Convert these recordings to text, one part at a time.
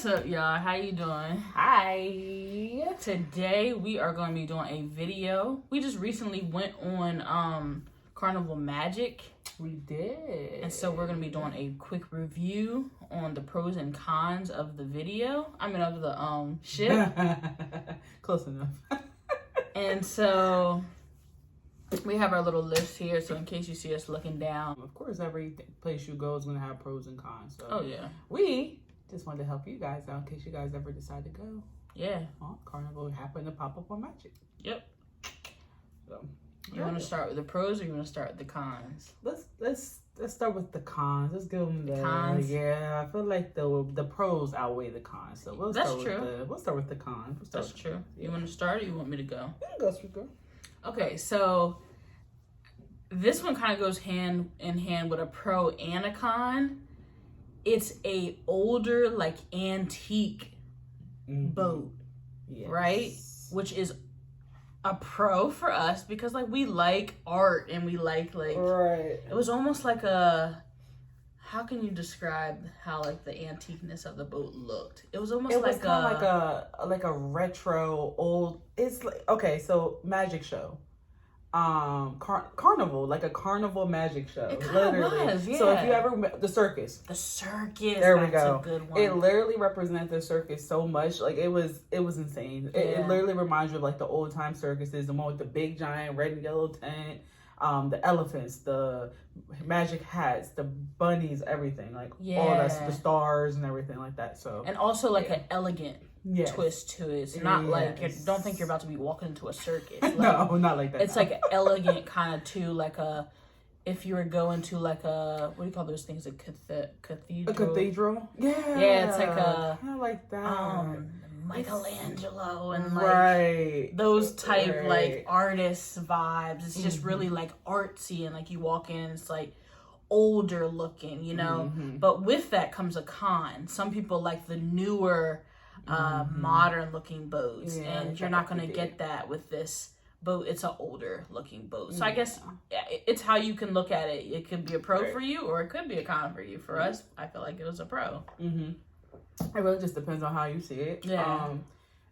What's up, y'all? How you doing? Hi. Today we are going to be doing a video. We just recently went on Carnival Magic. We did. And so we're going to be doing a quick review on the pros and cons of the video. Of the ship. Close enough. And so we have our little list here, so in case you see us looking down. Of course, every place you go is going to have pros and cons. So oh, yeah. We just wanted to help you guys out in case you guys ever decide to go. Yeah. Carnival happened to pop up on Magic. Yep. So, you want to start with the pros or you want to start with the cons? Let's start with the cons. Let's give them the cons. Yeah, I feel like the pros outweigh the cons. So we'll That's start true. We'll start with the cons. That's true. You want to start or you want me to go? Go. Okay, so this one kind of goes hand in hand with a pro and a con. It's a older, like, antique boat, yes. right? Which is a pro for us because, like, we like art and we like right. It was almost like a, how can you describe how, like, the antiqueness of the boat looked? It was almost like a retro old. It's like, okay, so magic show. Carnival, like a carnival magic show. It kind literally of was, yeah. So if you ever the circus, there we go. A good one. It literally represents the circus so much. Like it was insane. It literally reminds you of like the old time circuses, the one with the big giant red and yellow tent, the elephants, the magic hats, the bunnies, everything, like all that, the stars and everything like that. So and also like an elegant twist to it. It's not like don't think you're about to be walking into a circus. Like, no, not like that. It's like an elegant kind of too, like a, if you were going to like a, what do you call those things? A cathedral. A cathedral. Yeah. Yeah, it's like a. I like that. Michelangelo and like those type like artist vibes. It's just really like artsy and like you walk in, it's like older looking, you know. But with that comes a con. Some people like the newer. Modern looking boats, and you're not going to get that with this boat. It's an older looking boat, so I guess it's how you can look at it. It could be a pro for you or it could be a con for you. For us, I feel like it was a pro. It really just depends on how you see it.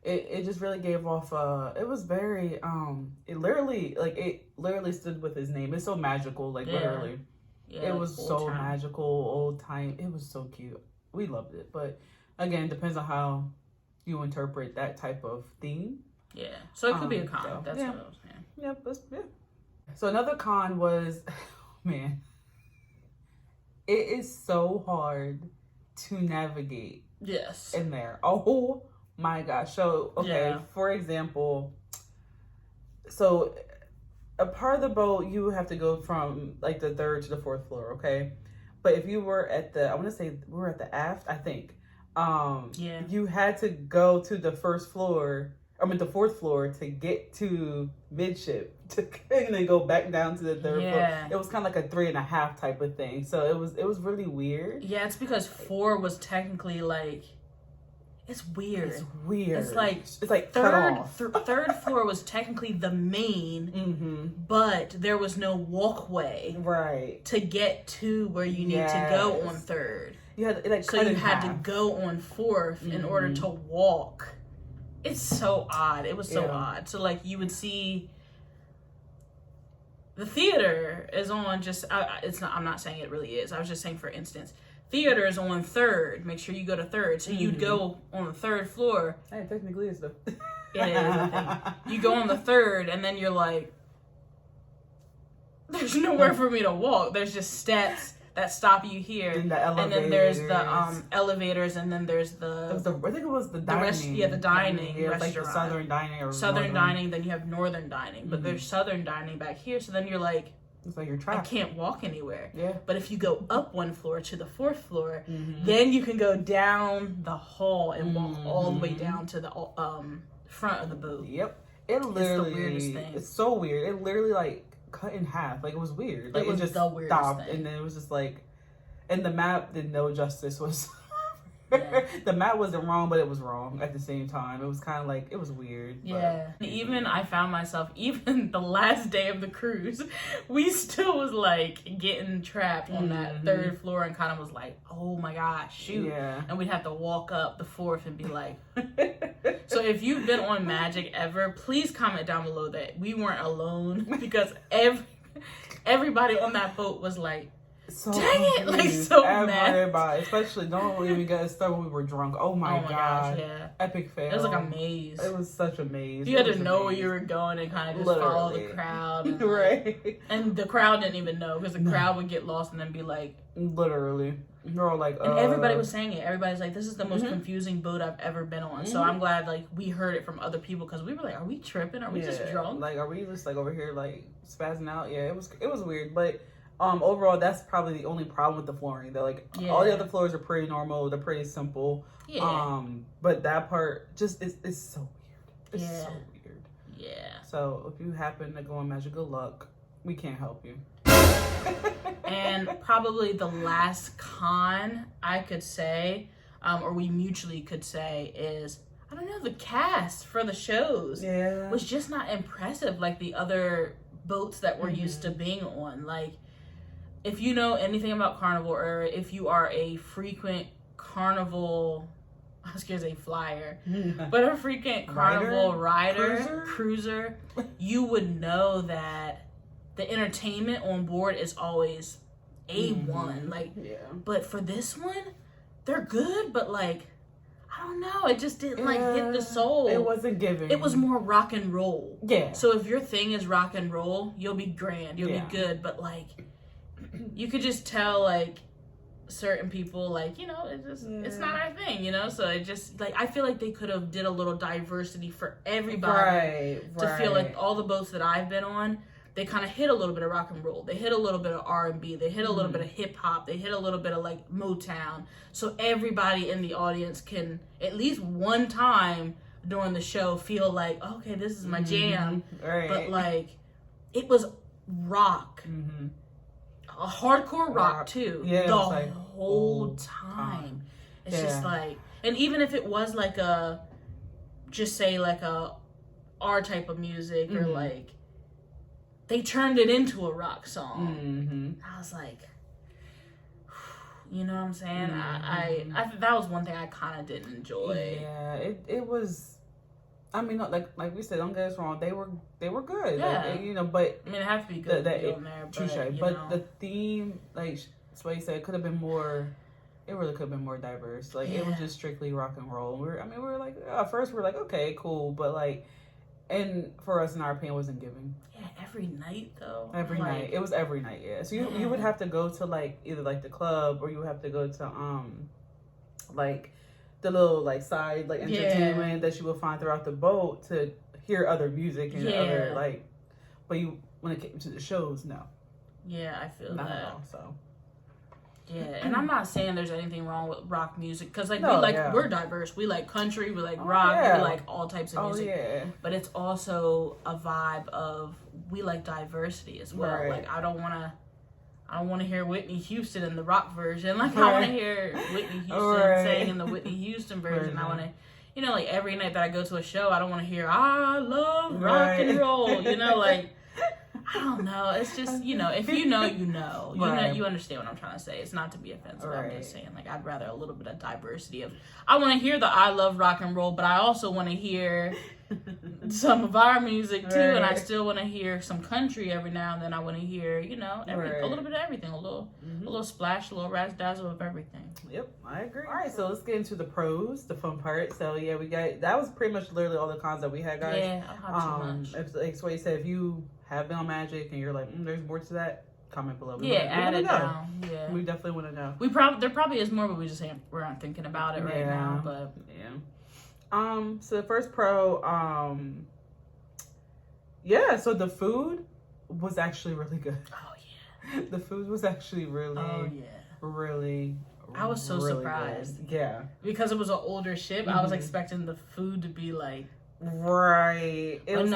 It just really gave off it was very it literally stood with his name. It's so magical, like literally it was so magical, old time. It was so cute. We loved it, but again, depends on how you interpret that type of theme. Yeah. So it could be a con. That's what I was saying. Yeah. So another con was, man, it is so hard to navigate. Yes. In there. Oh my gosh. So, okay, for example, so a part of the boat, you have to go from like the third to the fourth floor, okay? But if you were at the, I want to say we were at the aft, I think. You had to go to the fourth floor to get to midship and then go back down to the third floor. It was kind of like a 3.5 type of thing. So it was really weird. Yeah, it's because 4 was technically like, it's weird. It's like third floor was technically the main, but there was no walkway to get to where you need to go on third. You had to go on fourth in order to walk. It's so odd. It was so odd. So like you would see the theater is on just it's not. I'm not saying it really is. I was just saying for instance. Theater is on third. Make sure you go to third. So you'd go on the third floor. Hey, technically it's the. It is a thing. You go on the third, and then you're like, "There's nowhere for me to walk. There's just steps that stop you here, and then there's the elevators, and then there's the. I think it was the dining. The dining restaurant. Like the southern dining or southern dining. Then you have northern dining, but there's southern dining back here. So then you're like. It's like you're trapped. I can't walk anywhere. Yeah. But if you go up one floor to the fourth floor, then you can go down the hall and walk all the way down to the front of the booth. Yep. It literally it's the weirdest thing. It's so weird. It literally like cut in half. Like it was weird. Like it was just the weirdest stopped thing. And then it was just like, and the map did no justice was. Yeah. The mat wasn't wrong, but it was wrong at the same time. It was kind of like, it was weird. Yeah. But even I found myself, even the last day of the cruise, we still was like getting trapped on that third floor and kind of was like, oh my gosh, shoot. Yeah. And we'd have to walk up the fourth and be like, so if you've been on Magic ever, please comment down below that we weren't alone, because everybody on that boat was like, so dang it, like so everybody, mad. especially don't even get us started when we were drunk. Oh my god, gosh, yeah. Epic fail. It was like a maze. It was such a maze. You had to know where you were going and kind of just follow the crowd. And right. And the crowd didn't even know, because the crowd would get lost and then be like, literally. You're all like, and everybody was saying it. Everybody's like, this is the most confusing boat I've ever been on. So I'm glad like we heard it from other people, because we were like, are we tripping? Are we just drunk? Like, are we just like over here like spazzing out? Yeah, it was weird, but overall that's probably the only problem with the flooring. That like all the other floors are pretty normal. They're pretty simple. Yeah. But that part just is so weird. It's so weird. Yeah. So if you happen to go on Magic, good luck. We can't help you. And probably the last con I could say, or we mutually could say, is, I don't know, the cast for the shows was just not impressive like the other boats that we're used to being on. Like, if you know anything about Carnival, or if you are a frequent Carnival, I was gonna say flyer, but a frequent Carnival rider, cruiser, you would know that the entertainment on board is always A1. Like, but for this one, they're good, but like, I don't know, it just didn't like hit the soul. It wasn't giving. It was more rock and roll. Yeah. So if your thing is rock and roll, you'll be grand, you'll be good, but like, you could just tell like certain people, like, you know, it just it's not our thing, you know. So it just like, I feel like they could have did a little diversity for everybody to feel like all the boats that I've been on, they kind of hit a little bit of rock and roll, they hit a little bit of R&B, they hit a little bit of hip hop, they hit a little bit of like Motown, so everybody in the audience can at least one time during the show feel like, okay, this is my jam. But like, it was rock. A hardcore rock too, the like whole time. It's just like, and even if it was like a, just say like a R type of music, or like they turned it into a rock song. I was like, you know what I'm saying? I that was one thing I kind of didn't enjoy. Yeah, it was. I mean, like we said, don't get us wrong. They were good. Yeah. Like, you know, but I mean, it has to be good on there. But the theme, like Sway said, could have been more. It really could have been more diverse. Like, it was just strictly rock and roll. We were like, at first we were like, okay, cool, but like, and for us, in our opinion, wasn't giving. Yeah, every night though. Every night. It was every night. Yeah. So you would have to go to like either like the club, or you would have to go to like the little like side like entertainment that you will find throughout the boat to hear other music and other like, but when it came to the shows, no. Yeah, I feel not that. At all, so. Yeah, and I'm not saying there's anything wrong with rock music, because like we're diverse. We like country, we like rock, we like all types of music. But it's also a vibe of, we like diversity as well. Like, I don't want to hear Whitney Houston in the rock version. Like, I want to hear Whitney Houston sing in the Whitney Houston version. I want to, you know, like every night that I go to a show, I don't want to hear, I love rock and roll, you know, like, I don't know. It's just, you know, if you know, you know. You understand what I'm trying to say. It's not to be offensive. I'm just saying, like, I'd rather a little bit of diversity of, I want to hear the I love rock and roll, but I also want to hear some of our music too, and I still want to hear some country every now and then. I want to hear, you know, a little bit of everything, a little splash, a little razzle dazzle of everything. Yep, I agree. All right, so let's get into the pros, the fun part. So yeah, we got, that was pretty much literally all the cons that we had, guys. Yeah, I don't have too much. If, like Sway said, if you have been on Magic and you're like, there's more to that, comment below. Add it down. Yeah, we definitely want to know. There probably is more, but we just aren't thinking about it right now. But so the first pro, so the food was actually really good. Oh yeah, the food was actually really, really. I was so surprised. Good. Yeah, because it was an older ship. I was expecting the food to be like Right. It was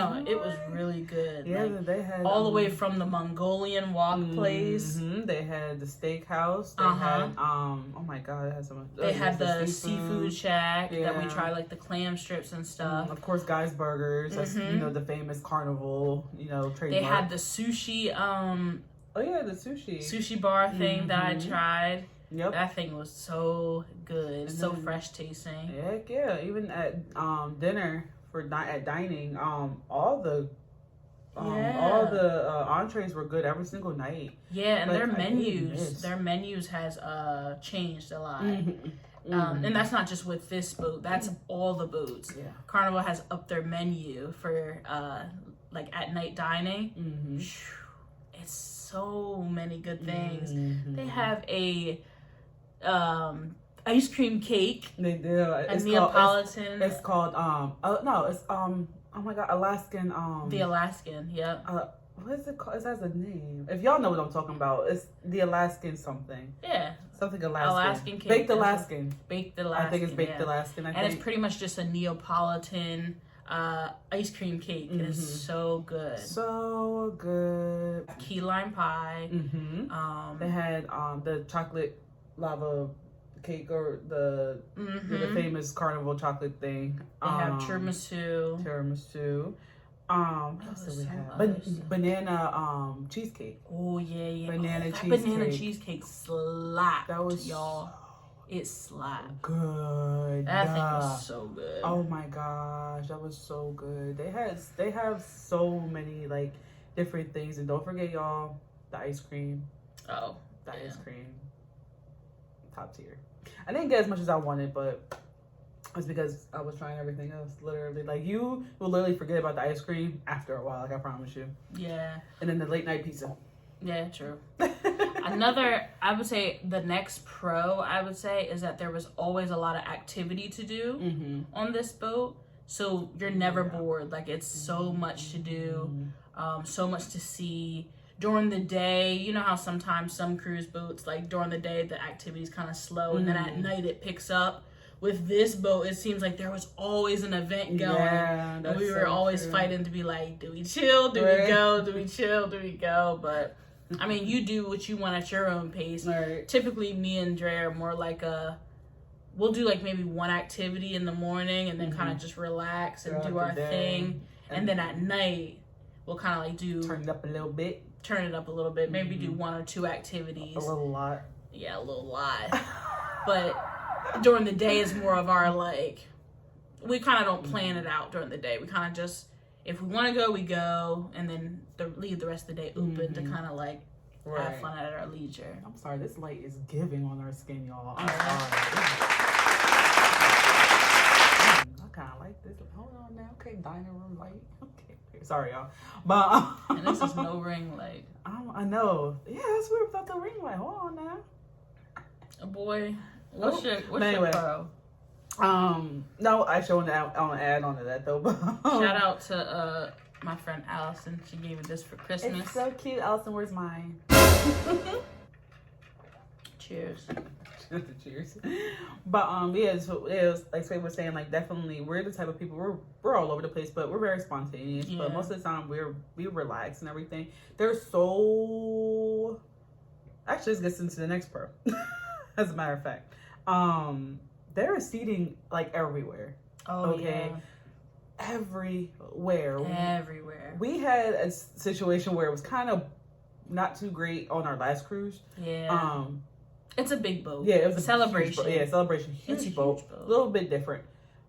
really good. Yeah, like, they had all the way from the Mongolian wok place. They had the steakhouse. They had oh my god, it had some. They had the seafood shack that we tried, like the clam strips and stuff. Of course, Guy's Burgers. That's the famous Carnival. Trademark. They had the sushi. Oh yeah, the sushi bar thing that I tried. Yep. That thing was so good, so fresh tasting. Heck yeah! Even at dinner at dining, all the entrees were good every single night. Yeah, and their menus has changed a lot. And that's not just with this boat. That's all the boats. Yeah. Carnival has upped their menu for like at night dining. It's so many good things. They have a ice cream cake. They do. It's Neapolitan. It's called oh my god, Alaskan the Alaskan, yep. What is it called? It has a name. If y'all know what I'm talking about, it's the Alaskan something. Yeah. Something Alaskan. Alaskan cake. Baked Alaskan. Baked Alaskan. I think it's Baked Alaskan. And it's pretty much just a Neapolitan ice cream cake. It is so good. So good. Key lime pie. They had the chocolate lava cake, or the famous Carnival chocolate thing. They have tiramisu. What else did we have? Banana cheesecake. Oh yeah. Banana cheesecake slapped. That was y'all. It slapped. Good. That thing was so good. Oh my gosh, that was so good. They have so many like different things, and don't forget y'all, the ice cream. Oh, the ice cream. Top tier. I didn't get as much as I wanted, but it's because I was trying everything else. Literally, like you will literally forget about the ice cream after a while. Like I promise you. Yeah. And then the late night pizza. Yeah, true. I would say the next pro, is that there was always a lot of activity to do on this boat. So you're never bored. Like it's so much to do, so much to see. During the day, you know how sometimes some cruise boats, like during the day, the activity's kind of slow, and then at night it picks up. With this boat, it seems like there was always an event going. Yeah, and we were always fighting to be like, do we chill? Do we go? Do we chill? Do we go? But I mean, you do what you want at your own pace. Right. Typically, me and Dre are more like we'll do like maybe one activity in the morning and then kind of just relax and do our thing. And then at night, we'll kind of like turn it up a little bit. Maybe do one or two activities. A little lot. Yeah, a little lot. But during the day is more of our like, we kind of don't plan it out during the day. We kind of just, if we want to go, we go, and then leave the rest of the day open to kind of like have fun at our leisure. I'm sorry, this light is giving on our skin, y'all. I'm sorry. I kind of like this. Hold on now. Okay, dining room light. Okay, sorry, y'all. But and this is no ring light. I know. Yeah, that's weird without the ring light. Hold on now. Boy. What's your pro? No, actually, I want to add on to that though. Shout out to my friend Allison. She gave me this for Christmas. It's so cute. Allison, where's mine? Cheers. Cheers. But yeah, so it was like Sway was saying, like definitely we're the type of people, we're all over the place, but we're very spontaneous. Yeah. But most of the time we relax and everything. Actually, let's get into the next pro. As a matter of fact, there is seating like everywhere. Oh, okay. Yeah. Everywhere. We had a situation where it was kind of not too great on our last cruise. Yeah. It's a big boat. Yeah, it was a celebration. Celebration. Huge Huge boat. A little bit different.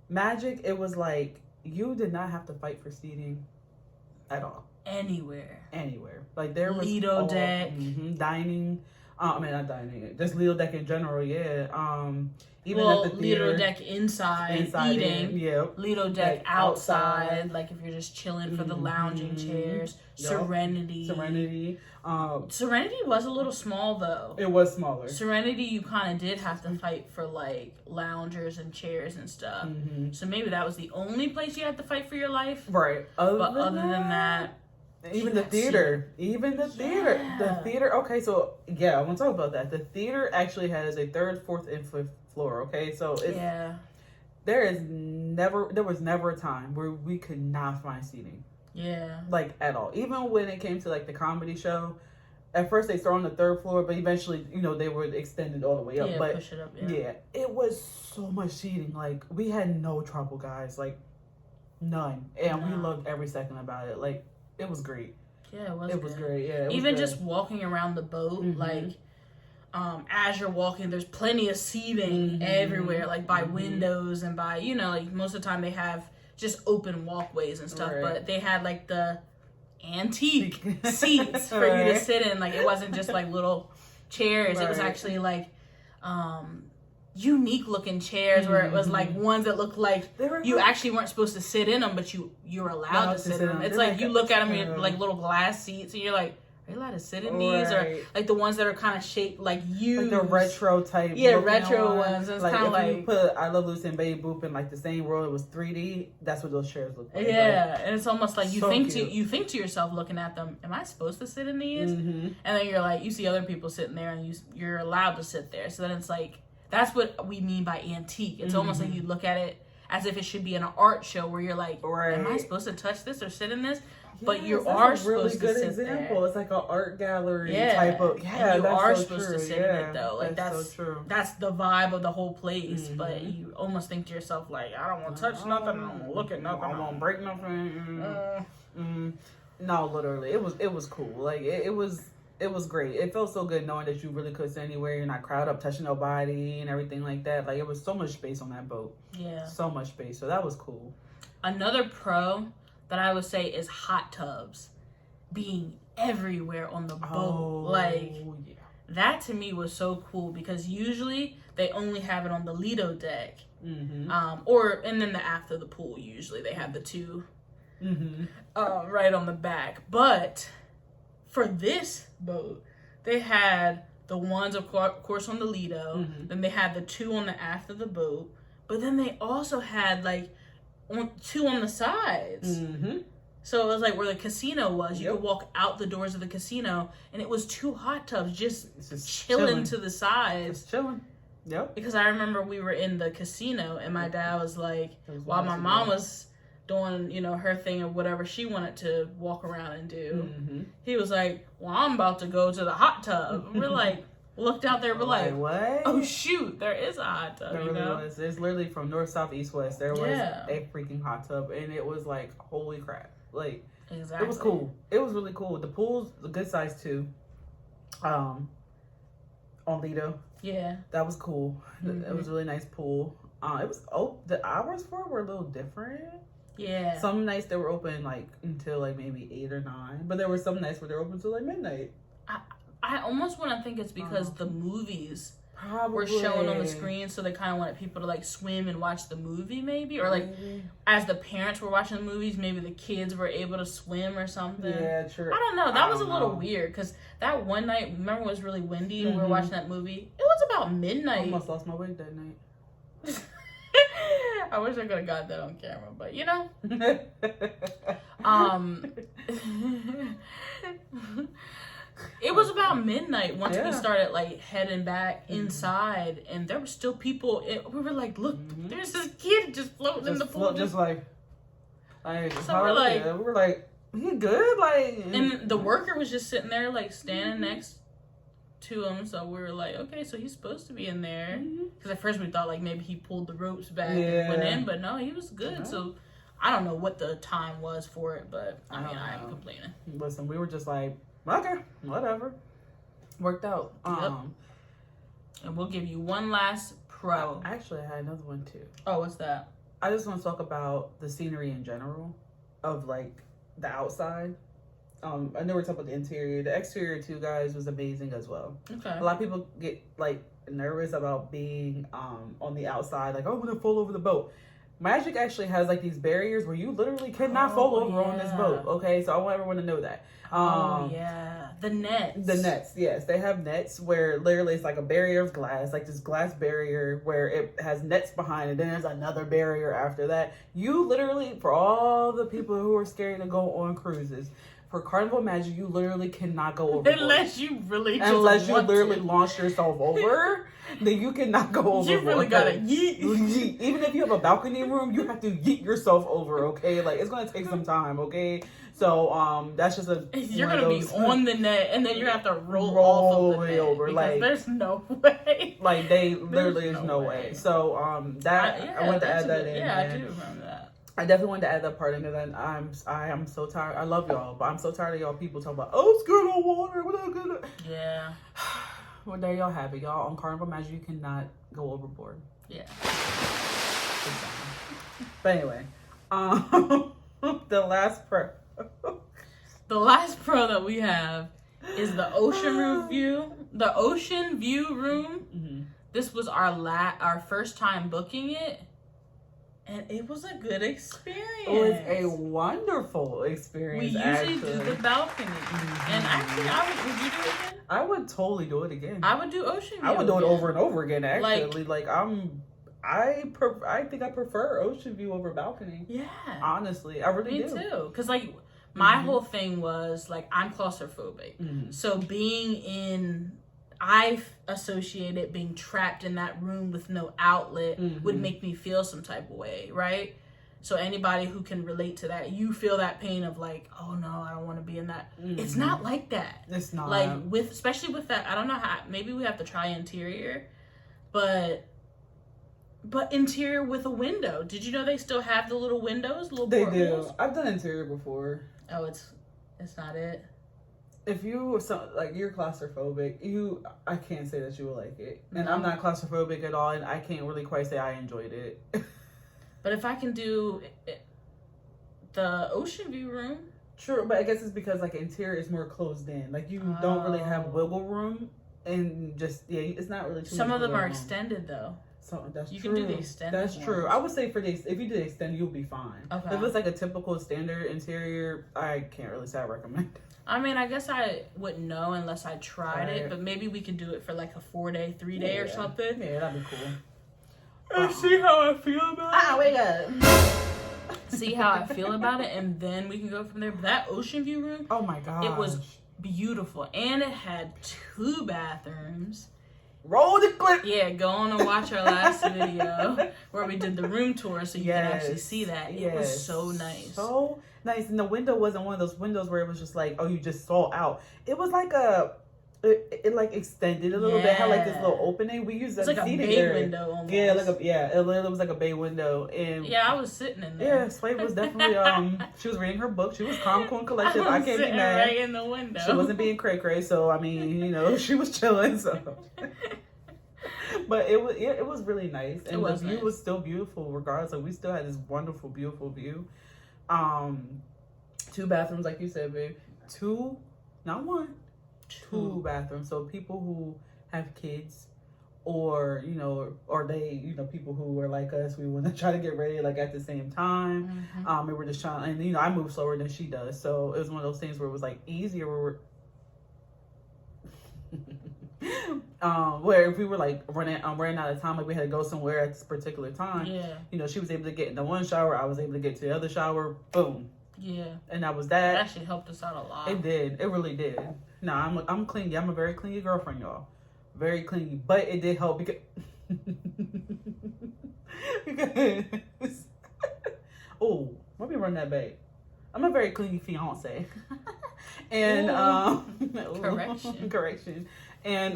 Magic, it was like you did not have to fight for seating at all. Anywhere. Like there was Lido deck. Dining. I mean, not dining. Just Lido deck in general, yeah. Even at the theater. Lido deck inside eating. Yeah. Lido deck outside. Like if you're just chilling for the lounging chairs. Yep. Serenity. Serenity was a little small though. It was smaller. Serenity, you kind of did have to fight for like loungers and chairs and stuff. So maybe that was the only place you had to fight for your life. Right. Other than that. Even the theater. The theater. Okay, so yeah, I want to talk about that. The theater actually has a 3rd, 4th, and 5th floor. Okay, so it's there was never a time where we could not find seating. Yeah. Like, at all. Even when it came to, like, the comedy show, at first they started on the 3rd floor, but eventually, you know, they were extended all the way up. Yeah, but push it up, yeah, it was so much seating. Like, we had no trouble, guys. Like, none. And we loved every second about it. Like, it was great. Yeah, it was It was great, yeah. Even just walking around the boat, like, as you're walking, there's plenty of seating everywhere, like by windows and by, you know, like most of the time they have just open walkways and stuff, but they had like the antique seats for you to sit in. Like, it wasn't just like little chairs. It was actually like unique looking chairs where it was like ones that looked like you actually weren't supposed to sit in them, but you're allowed to sit in them. It's like you look at them in like little glass seats and you're like, are you allowed to sit in these? Or like the ones that are kind of shaped like you, like the retro type. Yeah, retro ones. It's kind of like, you put I Love Lucy and Baby Boop in like the same world, it was 3D. That's what those chairs look like. Yeah, and it's almost like you think to yourself looking at them, am I supposed to sit in these? And then you're like, you see other people sitting there and you're allowed to sit there. So then it's like, that's what we mean by antique. It's almost like you look at it as if it should be an art show where you're like, am I supposed to touch this or sit in this? But you are supposed to sit there. It's like an art gallery type of. Yeah, and you are supposed true. to sit in it though. Like that's so true. That's the vibe of the whole place. But you almost think to yourself like, I don't want to touch nothing. I don't want to look at nothing. I don't want to break nothing. No, literally, it was cool. Like it was great. It felt so good knowing that you really could sit anywhere. You're not crowded up, touching nobody and everything like that. Like, it was so much space on that boat. Yeah, so much space. So that was cool. Another pro that I would say is hot tubs being everywhere on the boat. That to me was so cool because usually they only have it on the Lido deck, and then the aft of the pool. Usually they have the two right on the back. But for this boat, they had the ones of course on the Lido. Then they had the two on the aft of the boat. But then they also had like two on the sides. So it was like where the casino was. You could walk out the doors of the casino, and it was two hot tubs just chilling to the sides. Just chilling. Yep. Because I remember we were in the casino, and my dad was like, while my mom was doing, you know, her thing or whatever she wanted to walk around and do, he was like, well, I'm about to go to the hot tub. And we're like, looked out there, we're like, what? Oh shoot, there is a hot tub. There really was. It's literally from north, south, east, west. There was a freaking hot tub, and it was like, holy crap! Like, it was cool. It was really cool. The pool's a good size too. On Lido. Yeah, that was cool. It was a really nice pool. It was the hours for it were a little different. Yeah. Some nights they were open like until like maybe 8 or 9, but there were some nights where they were open till like midnight. I almost want to think it's because the movies were showing on the screen, so they kind of wanted people to like swim and watch the movie, maybe, or like as the parents were watching the movies, maybe the kids were able to swim or something. Yeah, true. I don't know. That was a little weird because that one night, remember, it was really windy and we were watching that movie. It was about midnight. I almost lost my wig that night. I wish I could have got that on camera, but you know. It was about midnight once we started like heading back inside, and there were still people. We were like, "Look, there's this kid just floating in the pool." Just like so we're like, "He good?" Like, and the worker was just sitting there, like standing next to him. So we were like, "Okay, so he's supposed to be in there." Because at first we thought like maybe he pulled the ropes back and went in, but no, he was good. So I don't know what the time was for it, but I mean, I ain't complaining. Listen, we were just like, okay, whatever. Worked out. And we'll give you one last pro. Actually, I had another one too. Oh, what's that? I just want to talk about the scenery in general of like the outside. I know we're talking about the interior. The exterior too, guys, was amazing as well. Okay. A lot of people get like nervous about being on the outside, like, oh, I'm gonna fall over the boat. Magic actually has like these barriers where you literally cannot fall over on this boat. Okay, so I want everyone to know that. The nets. The nets, yes, they have nets where literally it's like a barrier of glass, like this glass barrier where it has nets behind it. Then there's another barrier after that. You literally, for all the people who are scared to go on cruises, For Carnival Magic, you literally cannot go overboard. Unless you really literally launch yourself over, then you cannot go overboard. You really gotta yeet. Even if you have a balcony room, you have to yeet yourself over, okay? Like, it's gonna take some time, okay? So, that's just you're gonna be on the net, and then you have to roll off of the net over. Like, there's no way. Like, literally is no way. So, I want to add that in. Yeah, I do remember that. I definitely wanted to add that part in, because I am so tired. I love y'all, but I'm so tired of y'all people talking about, oh, scared of water. We're not gonna. Yeah. Well, there y'all have it, y'all. On Carnival Magic, you cannot go overboard. Yeah. But anyway, the last pro. The last pro that we have is the ocean view. The ocean view room. Mm-hmm. This was our first time booking it. And it was a good experience. It was a wonderful experience. We usually do the balcony. Mm-hmm. And actually, would you do it again? I would totally do it again. I would do ocean view. I would do it over and over again, actually. I think I prefer ocean view over balcony. Yeah. Honestly, I really do. Me too. Because, like, my whole thing was, like, I'm claustrophobic. Mm-hmm. So I associated being trapped in that room with no outlet would make me feel some type of way, right? So anybody who can relate to that, you feel that pain of like, oh no, I don't want to be in that. It's not like that. It's not. Like especially with that, I don't know how, maybe we have to try interior, but interior with a window. Did you know they still have the little windows? They do. I've done interior before. Oh, it's not it. If you're claustrophobic, I can't say that you will like it. And I'm not claustrophobic at all, and I can't really quite say I enjoyed it. But if I can do the ocean view room. True, but I guess it's because, like, interior is more closed in. Like, you don't really have wiggle room, and just, it's not really too Some of them are extended, though. So that's you true. You can do the extended That's true. ones. I would say if you do the extended, you'll be fine. Okay. If it's like a typical standard interior, I can't really say I recommend it. I mean, I guess I wouldn't know unless I tried it, but maybe we could do it for like a 4-day, 3-day or something. Yeah, that'd be cool. And see how I feel about it. Wake up. See how I feel about it, and then we can go from there. But that ocean view room, oh my god, it was beautiful, and it had 2 bathrooms. Roll the clip. Yeah, go on and watch our last video where we did the room tour, so you can actually see that. It was so nice. So nice. And the window wasn't one of those windows where it was just like, oh, you just saw out. It was like it like extended a little bit. Had like this little opening. We used that like a bay window almost. Yeah, it literally was like a bay window. And I was sitting in there. Yeah, Sway was definitely she was reading her book. She was calm, cool, and collected. I can't be mad. Right in the window. She wasn't being cray, so I mean, she was chilling. So, but it was really nice, and the view was still beautiful regardless. So we still had this wonderful, beautiful view. 2 bathrooms, like you said, babe. 2, not 1. 2 bathrooms. So people who have kids, or they, people who are like us, we want to try to get ready like at the same time. And we're just trying, and I move slower than she does, so it was one of those things where it was like easier. Where where if we were like running out of time, like we had to go somewhere at this particular time. Yeah. She was able to get into one shower, I was able to get to the other shower. Boom. Yeah. And that was that. It actually helped us out a lot. It did. It really did. Nah, I'm clingy. I'm a very clingy girlfriend, y'all. Very clingy. But it did help because oh, let me run that back. I'm a very clingy fiance. And correction. And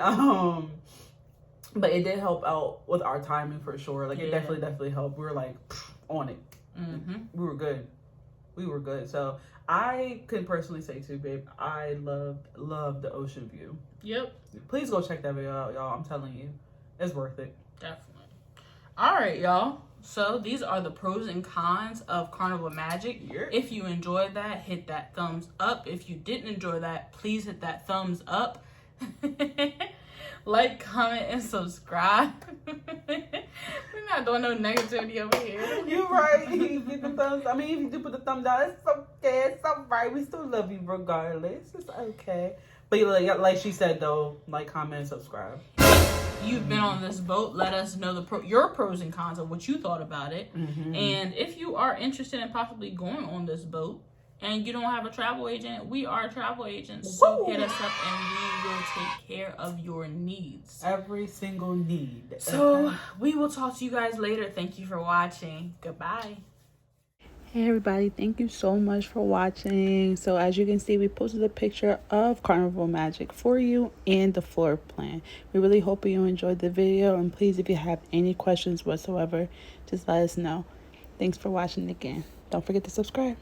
but it did help out with our timing for sure. Like it definitely helped. We were like on it. We were good. So I can personally say too, babe, I loved the ocean view. Yep. Please go check that video out, y'all. I'm telling you, it's worth it. Definitely. All right, y'all. So these are the pros and cons of Carnival Magic. Yeah. If you enjoyed that, hit that thumbs up. If you didn't enjoy that, please hit that thumbs up. Like, comment, and subscribe. We're not doing no negativity over here. You're right. Get the thumbs. I mean, if you do put the thumb down, it's okay. It's all right. We still love you regardless. It's okay. But like she said, though, like, comment, and subscribe. You've been on this boat. Let us know your pros and cons of what you thought about it. And if you are interested in possibly going on this boat, and you don't have a travel agent, we are travel agents. So hit us up and we will take care of your needs. Every single need. So we will talk to you guys later. Thank you for watching. Goodbye. Hey everybody, thank you so much for watching. So as you can see, we posted a picture of Carnival Magic for you and the floor plan. We really hope you enjoyed the video, and please, if you have any questions whatsoever, just let us know. Thanks for watching again. Don't forget to subscribe.